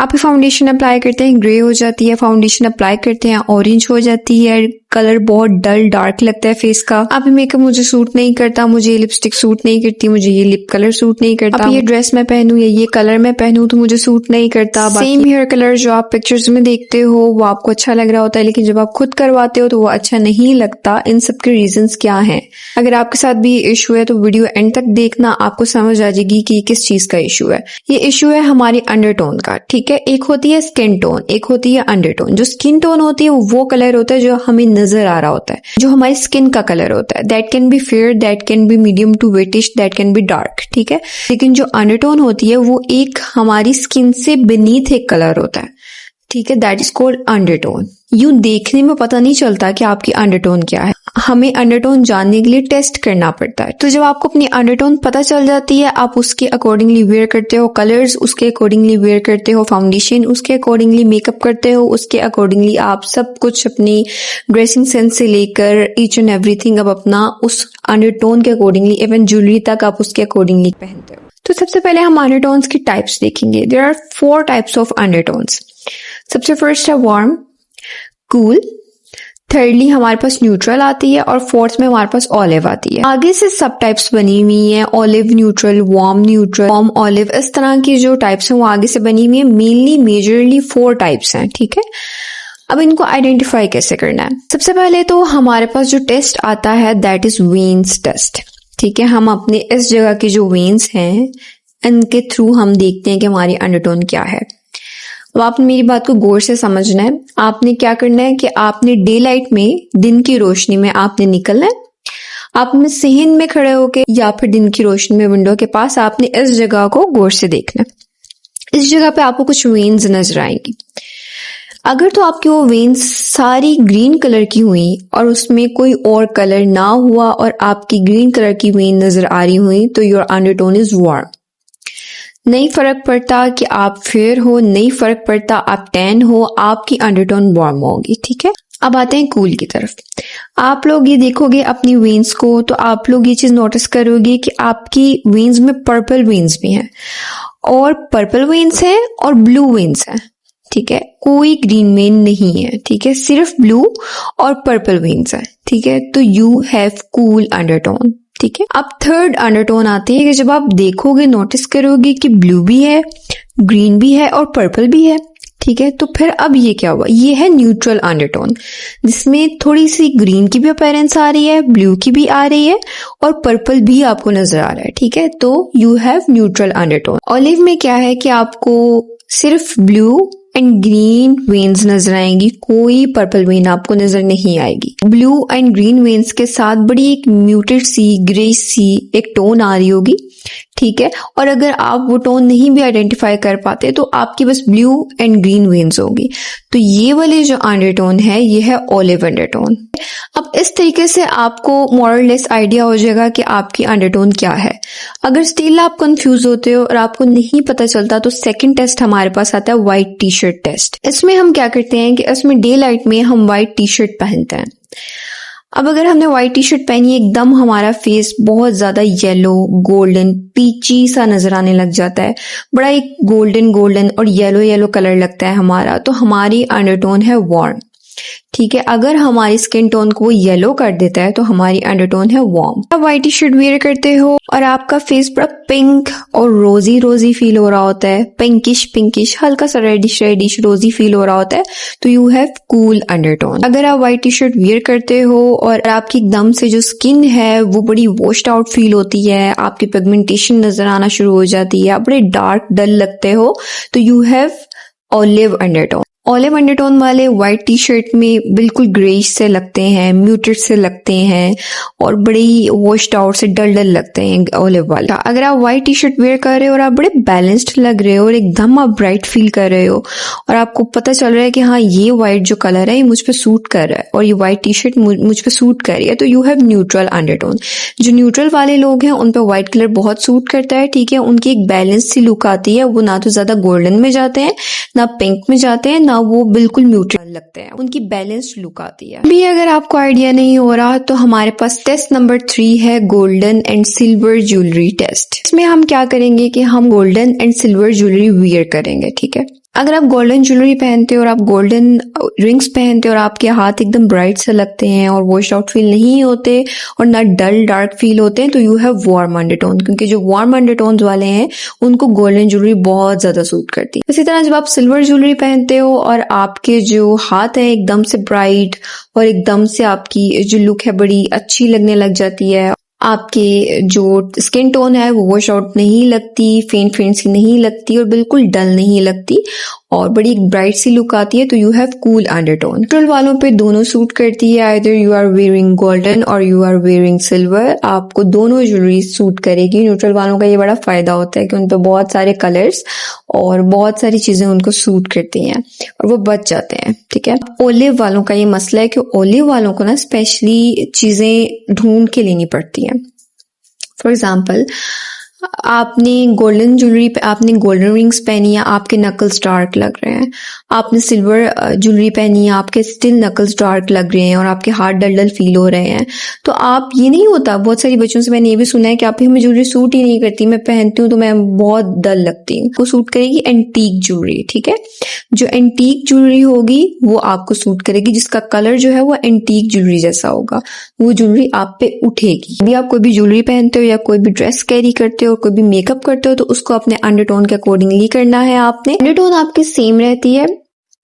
आप foundation apply करते हैं ग्रे हो जाती है, फाउंडेशन अप्लाई करते हैं ऑरेंज हो जाती है, कलर बहुत डल डार्क लगता है फेस का। अब ये मेकअप मुझे सूट नहीं करता, मुझे ये लिपस्टिक सूट नहीं करती, मुझे ये लिप कलर सूट नहीं करता, अब ये ड्रेस मैं पहनूं या ये कलर मैं पहनूं तो मुझे सूट नहीं करता। सेम हेयर कलर जो आप पिक्चर्स में देखते हो वो आपको अच्छा लग रहा होता है, लेकिन जब आप खुद करवाते हो तो वो अच्छा नहीं लगता। इन सब के रीजंस क्या हैं? अगर आपके साथ भी ये इशू है तो वीडियो एंड तक देखना, आपको समझ आ जाएगी कि किस चीज का इशू है। ये इशू है हमारी अंडरटोन का, ठीक है। एक होती है स्किन टोन, एक होती है अंडरटोन। जो स्किन टोन होती है वो कलर होता है जो हमें नजर आ रहा होता है, जो हमारी स्किन का कलर होता है। That can be fair, that can be medium to wheatish, that can be dark, ठीक है। लेकिन जो अंडरटोन होती है वो एक हमारी स्किन से beneath एक कलर होता है, ठीक है। That is called undertone. यूं देखने में पता नहीं चलता कि आपकी अंडरटोन क्या है, हमें अंडरटोन जानने के लिए टेस्ट करना पड़ता है। तो जब आपको अपनी अंडरटोन पता चल जाती है, आप उसके अकॉर्डिंगली वेयर करते हो, कलर्स उसके अकॉर्डिंगली वेयर करते हो, फाउंडेशन उसके अकॉर्डिंगली मेकअप करते हो, उसके अकॉर्डिंगली आप सब कुछ अपनी ड्रेसिंग सेंस से लेकर ईच एंड एवरीथिंग अब अपना उस अंडरटोन के अकॉर्डिंगली, इवन ज्वेलरी तक आप उसके अकॉर्डिंगली पहनते हो। तो सबसे पहले हम अंडरटोन्स की टाइप्स देखेंगे। There are 4 types of undertones. सबसे फर्स्ट है वार्म, कूल, थर्डली हमारे पास न्यूट्रल आती है और फोर्थ में हमारे पास ऑलिव आती है। आगे से सब टाइप्स बनी हुई हैं, olive neutral, warm neutral, warm olive, इस तरह की जो टाइप्स हैं वो आगे से बनी हुई है। मेनली मेजरली 4 टाइप्स हैं, ठीक है। अब इनको आइडेंटिफाई कैसे करना है? सबसे पहले तो हमारे पास जो टेस्ट आता है दैट इज वेन्स टेस्ट, ठीक है। हम अपने इस जगह के जो वेन्स हैं इनके थ्रू हम देखते हैं कि हमारी अंडरटोन क्या है। अब आपने मेरी बात को गौर से समझना है। आपने क्या करना है कि आपने डे लाइट में, दिन की रोशनी में आपने निकलना है। आपने सहन में खड़े होके या फिर दिन की रोशनी में विंडो के पास आपने इस जगह को गौर से देखना है। इस जगह पे आपको कुछ वेन्स नजर आएंगी। अगर तो आपकी वो वेन्स सारी ग्रीन कलर की हुई और उसमें कोई और कलर ना हुआ और आपकी ग्रीन कलर की वेन नजर आ रही हुई तो योर अंडरटोन इज वार्म। नहीं फर्क पड़ता कि आप फेयर हो, नहीं फर्क पड़ता आप टैन हो, आपकी अंडरटोन वार्म होगी, ठीक है। अब आते हैं कूल की तरफ। आप लोग ये देखोगे अपनी वेन्स को तो आप लोग ये चीज नोटिस करोगे कि आपकी वेन्स में पर्पल वेन्स भी हैं, और पर्पल वेन्स हैं और ब्लू वेन्स हैं, ठीक है। कोई ग्रीन वेन नहीं है, ठीक है, सिर्फ ब्लू और पर्पल वेन्स है, ठीक है। तो यू हैव कूल अंडरटोन, ठीक है। अब थर्ड अंडरटोन आती है कि जब आप देखोगे नोटिस करोगे कि ब्लू भी है, ग्रीन भी है और पर्पल भी है, ठीक है। तो फिर अब ये क्या हुआ? ये है न्यूट्रल अंडरटोन, जिसमें थोड़ी सी ग्रीन की भी अपीयरेंस आ रही है, ब्लू की भी आ रही है और पर्पल भी आपको नजर आ रहा है, ठीक है। तो you have neutral undertone. Olive में क्या है कि आपको सिर्फ ब्लू एंड ग्रीन वेन्स नजर आएंगी, कोई पर्पल वेन आपको नजर नहीं आएगी। ब्लू एंड ग्रीन वेन्स के साथ बड़ी एक म्यूटेड सी, ग्रे सी एक टोन आ रही होगी, ठीक है। और अगर आप वो टोन नहीं भी आइडेंटिफाई कर पाते तो आपकी बस ब्लू एंड ग्रीन वेन्स होगी। तो ये वाले जो अंडरटोन है ये है ऑलिव अंडरटोन। अब इस तरीके से आपको मोरलेस आइडिया हो जाएगा कि आपकी अंडरटोन क्या है। अगर स्टिल आप कंफ्यूज होते हो और आपको नहीं पता चलता तो सेकंड टेस्ट हमारे पास आता है व्हाइट टी शर्ट टेस्ट। इसमें हम क्या करते हैं कि इसमें डे लाइट में हम व्हाइट टी शर्ट पहनते हैं। अब अगर हमने व्हाइट टी शर्ट पहनी एकदम हमारा फेस बहुत ज्यादा येलो, गोल्डन, पीची सा नजर आने लग जाता है, बड़ा एक गोल्डन गोल्डन और येलो येलो कलर लगता है हमारा, तो हमारी अंडरटोन है वार्म, ठीक है। अगर हमारी स्किन टोन को येलो कर देता है तो हमारी अंडरटोन है वार्म। आप व्हाइट टी शर्ट वेयर करते हो और आपका फेस बड़ा पिंक और रोजी रोजी फील हो रहा होता है, पिंकिश पिंकिश, हल्का सा रेडिश रेडिश रोजी फील हो रहा होता है, तो यू हैव कूल अंडरटोन। अगर आप व्हाइट टी शर्ट वेयर करते हो और आपकी एकदम से जो स्किन है वो बड़ी वॉश्ड आउट फील होती है, आपकी पिगमेंटेशन नजर आना शुरू हो जाती है, आप बड़े डार्क डल लगते हो, तो you have olive undertone. Olive undertone वाले व्हाइट टी शर्ट में बिल्कुल ग्रेइश से लगते हैं, म्यूटेड से लगते हैं और बड़े ही वॉश्ड आउट से डल डल लगते हैं ऑलिव वाले। अगर आप व्हाइट टी शर्ट वेयर कर रहे हो और आप बड़े बैलेंस्ड लग रहे हो और एकदम आप ब्राइट फील कर रहे हो और आपको पता चल रहा है कि हाँ ये व्हाइट जो कलर है ये मुझ पे सूट कर रहा है और ये व्हाइट टी शर्ट मुझ पे सूट कर रही है, तो यू हैव न्यूट्रल अंडरटोन। जो न्यूट्रल वाले लोग हैं उन पे व्हाइट कलर बहुत सूट करता है, ठीक है। उनकी एक बैलेंस सी लुक आती है, वो ना तो ज्यादा गोल्डन में जाते हैं, ना पिंक में जाते हैं, ना वो बिल्कुल न्यूट्रल लगते हैं, उनकी बैलेंस्ड लुक आती है। अभी अगर आपको आइडिया नहीं हो रहा तो हमारे पास टेस्ट नंबर 3 है golden and silver jewellery test. इसमें हम क्या करेंगे कि हम golden and silver jewellery wear करेंगे, ठीक है। अगर आप गोल्डन ज्वेलरी पहनते हो और आप गोल्डन रिंग्स पहनते हो और आपके हाथ एकदम ब्राइट से लगते हैं और वॉश आउट फील नहीं होते और ना डल डार्क फील होते हैं, तो यू हैव वार्म अंडरटोन, क्योंकि जो वार्म अंडरटोन्स वाले हैं उनको गोल्डन ज्वेलरी बहुत ज्यादा सूट करती है। इसी तरह जब आप सिल्वर ज्वेलरी पहनते हो और आपके जो हाथ है एकदम से ब्राइट और एकदम से आपकी जो लुक है बड़ी अच्छी लगने लग जाती है, आपके जो स्किन टोन है वो वॉश आउट नहीं लगती, फेंट फेंट सी नहीं लगती और बिल्कुल डल नहीं लगती और बड़ी ब्राइट सी लुक आती है, तो you have cool undertone. Neutral वालों पे दोनों सूट करती है, either you are wearing golden और यू आर वेयरिंग सिल्वर, आपको दोनों ज्वेलरी सूट करेगी। न्यूट्रल वालों का ये बड़ा फायदा होता है कि उन पे बहुत सारे कलर्स और बहुत सारी चीजें उनको सूट करती हैं और वो बच जाते हैं, ठीक है। ओलिव वालों का ये मसला है कि ओलिव वालों को ना स्पेशली चीजें ढूंढ के लेनी पड़ती हैं। फॉर एग्जाम्पल, आपने गोल्डन ज्वेलरी पे आपने गोल्डन रिंग्स पहनी है, आपके नकल्स डार्क लग रहे हैं। आपने सिल्वर ज्वेलरी पहनी है, आपके स्टिल नकल्स डार्क लग रहे हैं और आपके हाथ डल डल फील हो रहे हैं। तो आप, ये नहीं होता, बहुत सारी बच्चों से मैंने ये भी सुना है कि आप हमें ज्वेलरी सूट ही नहीं करती, मैं पहनती हूँ तो मैं बहुत डल लगती हूँ। वो सूट करेगी एंटीक ज्वेलरी, ठीक है। जो एंटीक ज्वेलरी होगी वो आपको सूट करेगी, जिसका कलर जो है वो एंटीक ज्वेलरी जैसा होगा, वो ज्वेलरी आप पे उठेगी। अभी आप कोई भी ज्वेलरी पहनते हो या कोई भी ड्रेस कैरी करते हो, कोई भी मेकअप करते हो, तो उसको अपने अंडरटोन के अकॉर्डिंगली करना है। आपने अंडरटोन आपकी सेम रहती है,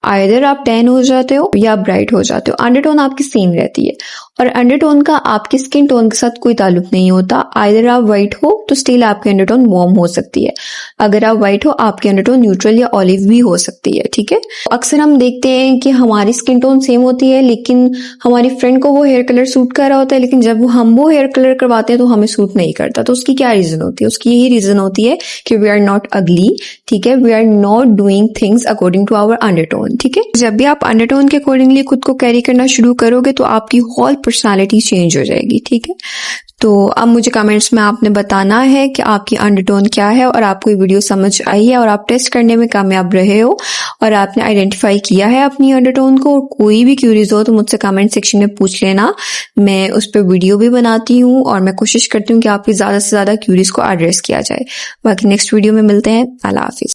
आइदर आप टैन हो जाते हो या ब्राइट हो जाते हो, अंडरटोन आपकी सेम रहती है और अंडरटोन का आपके स्किन टोन के साथ कोई ताल्लुक नहीं होता। आइदर आप व्हाइट हो तो स्टिल आपकी अंडरटोन वार्म हो सकती है, अगर आप व्हाइट हो आपकी अंडरटोन न्यूट्रल या ऑलिव भी हो सकती है, ठीक है। अक्सर हम देखते हैं कि हमारी स्किन टोन सेम होती है लेकिन हमारी फ्रेंड को वो हेयर कलर सूट कर रहा होता है, लेकिन जब हम वो हेयर कलर करवाते हैं तो हमें सूट नहीं करता। तो उसकी क्या रीजन होती है? उसकी यही रीजन होती है कि वी आर नॉट अगली, ठीक है, we are not doing things according to our undertone, ठीक है। जब भी आप अंडरटोन के अकॉर्डिंगली खुद को कैरी करना शुरू करोगे तो आपकी होल पर्सनालिटी चेंज हो जाएगी, ठीक है। तो अब मुझे कमेंट्स में आपने बताना है कि आपकी अंडरटोन क्या है और आपको ये वीडियो समझ आई है और आप टेस्ट करने में कामयाब रहे हो और आपने आइडेंटिफाई किया है अपनी अंडरटोन को। और कोई भी क्यूरीज हो तो मुझसे कमेंट सेक्शन में पूछ लेना, मैं उस पर वीडियो भी बनाती हूँ और मैं कोशिश करती हूँ कि आपकी ज़्यादा से ज़्यादा क्यूरीज को एड्रेस किया जाए। बाकी नेक्स्ट वीडियो में मिलते हैं। अल्लाह हाफिज़।